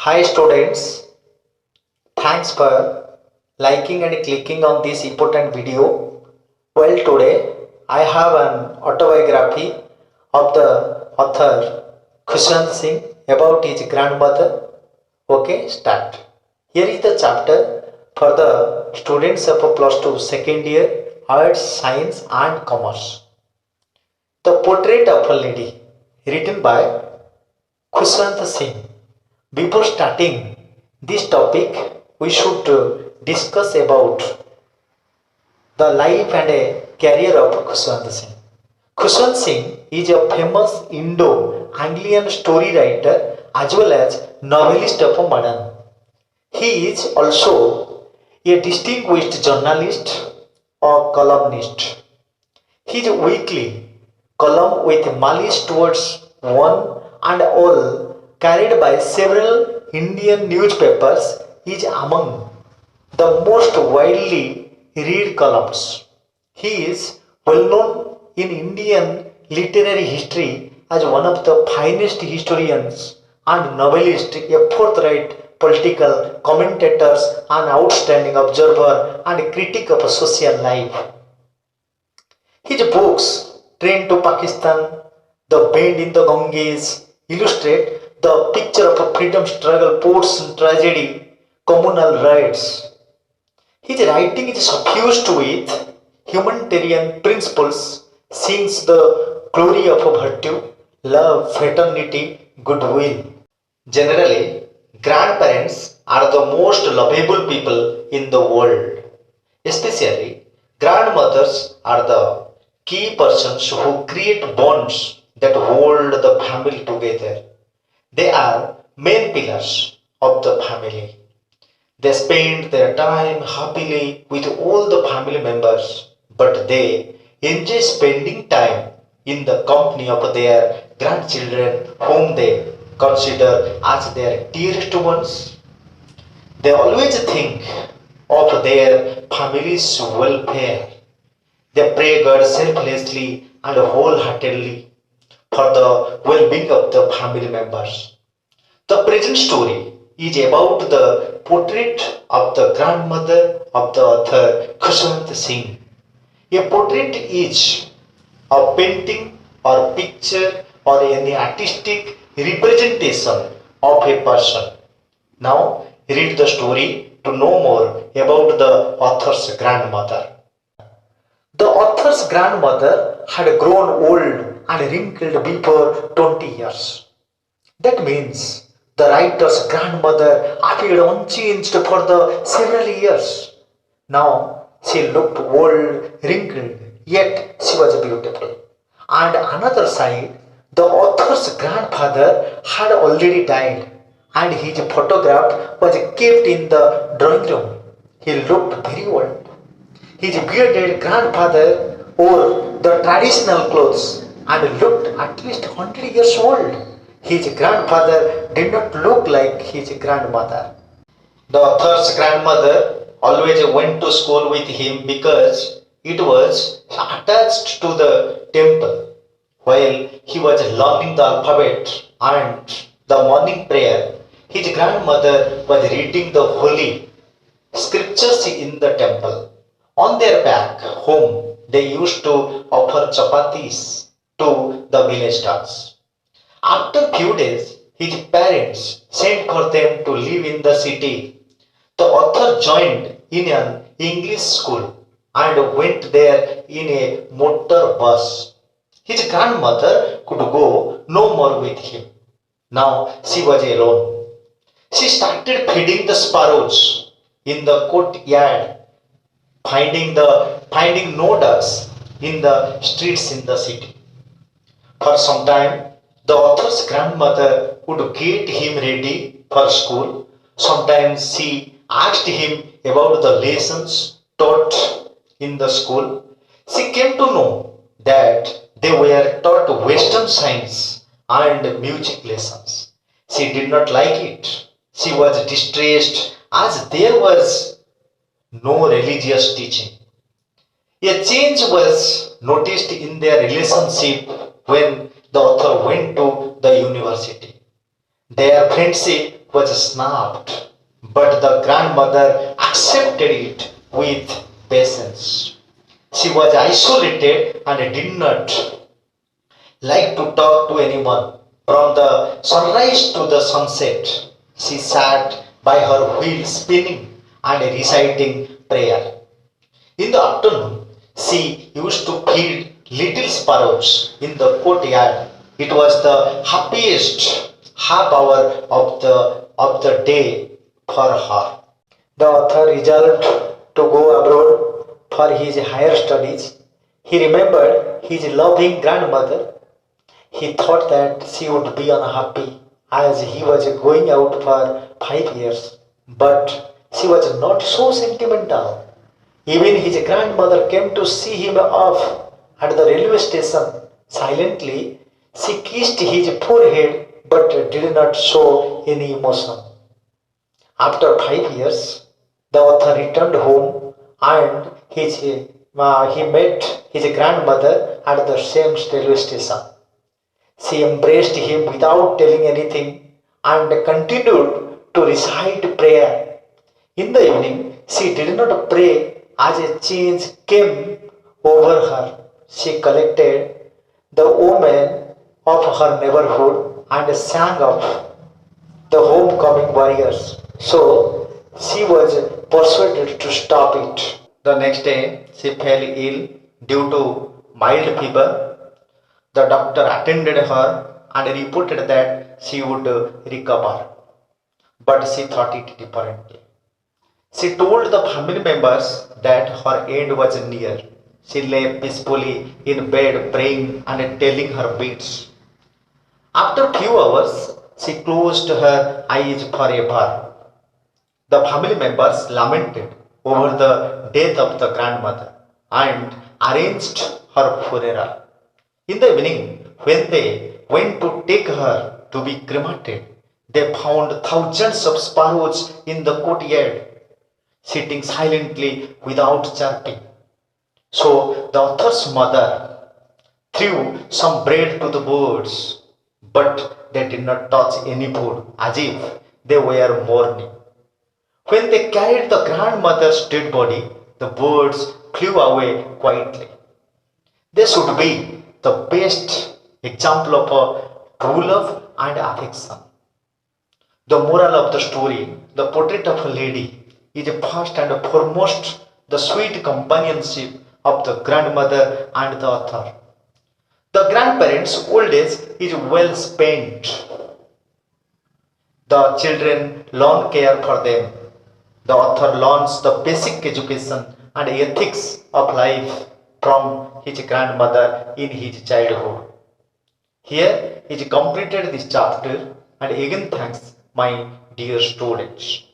Hi students, thanks for liking and clicking on this important video. Well, today I have an autobiography of the author Khushwant Singh about his grandmother. Okay, start. Here is the chapter for the students of plus 2 second year Arts, Science and Commerce. The Portrait of a Lady, written by Khushwant Singh. Before starting this topic, we should discuss about the life and career of Khushwant Singh. Khushwant Singh is a famous Indo-Anglian story writer as well as novelist of modern. He is also a distinguished journalist or columnist. His weekly column with malice towards one and all carried by several Indian newspapers is among the most widely read columns. He is well known in Indian literary history as one of the finest historians and novelists, a forthright political commentators, an outstanding observer and critic of social life. His books, Train to Pakistan, The Bend in the Ganges, illustrate the picture of a freedom struggle, poets, tragedy, communal riots. His writing is suffused with humanitarian principles, sings the glory of virtue, love, fraternity, goodwill. Generally, grandparents are the most lovable people in the world. Especially, grandmothers are the key persons who create bonds that hold the family together. They are main pillars of the family. They spend their time happily with all the family members, but they enjoy spending time in the company of their grandchildren whom they consider as their dearest ones. They always think of their family's welfare. They pray God selflessly and wholeheartedly for the well-being of the family members. The present story is about the portrait of the grandmother of the author Khushwant Singh. A portrait is a painting or picture or any artistic representation of a person. Now read the story to know more about the author's grandmother. The author's grandmother had grown old and wrinkled before 20 years. That means the writer's grandmother appeared unchanged for the several years. Now she looked old, wrinkled, yet she was beautiful. And another side, the author's grandfather had already died, and his photograph was kept in the drawing room. He looked very old. His bearded grandfather wore the traditional clothes and looked at least 100 years old. His grandfather did not look like his grandmother. The author's grandmother always went to school with him because it was attached to the temple. While he was learning the alphabet and the morning prayer, his grandmother was reading the holy scriptures in the temple. On their back home, they used to offer chapatis to the village dogs. After few days, his parents sent for them to live in the city. The author joined in an English school and went there in a motor bus. His grandmother could go no more with him. Now she was alone. She started feeding the sparrows in the courtyard, finding no ducks in the streets in the city. For some time, the author's grandmother would get him ready for school. Sometimes she asked him about the lessons taught in the school. She came to know that they were taught Western science and music lessons. She did not like it. She was distressed as there was no religious teaching. A change was noticed in their relationship when the author went to the university. Their friendship was snapped, but the grandmother accepted it with patience. She was isolated and did not like to talk to anyone. From the sunrise to the sunset, she sat by her wheel spinning and reciting prayer. In the afternoon, she used to feed little sparrows in the courtyard. It was the happiest half hour of the day for her. The author resolved to go abroad for his higher studies. He remembered his loving grandmother. He thought that she would be unhappy as he was going out for 5 years. But she was not so sentimental. Even his grandmother came to see him off at the railway station. Silently, she kissed his forehead but did not show any emotion. After 5 years, the author returned home and he met his grandmother at the same railway station. She embraced him without telling anything and continued to recite prayer. In the evening, she did not pray as a change came over her. She collected the women of her neighborhood and sang of the homecoming warriors. So she was persuaded to stop it. The next day, she fell ill due to mild fever. The doctor attended her and reported that she would recover, but she thought it differently. She told the family members that her end was near. She lay peacefully in bed praying and telling her beads. After few hours, she closed her eyes forever. The family members lamented over the death of the grandmother and arranged her funeral. In the evening, when they went to take her to be cremated, they found thousands of sparrows in the courtyard, sitting silently without chirping. So the author's mother threw some bread to the birds, but they did not touch any food, as if they were mourning. When they carried the grandmother's dead body, the birds flew away quietly. They should be the best example of a true love and affection. The moral of the story, the portrait of a lady, is first and foremost the sweet companionship of the grandmother and the author. The grandparents' old age is well spent. The children learn care for them. The author learns the basic education and ethics of life from his grandmother in his childhood. Here is completed this chapter and again thanks my dear students.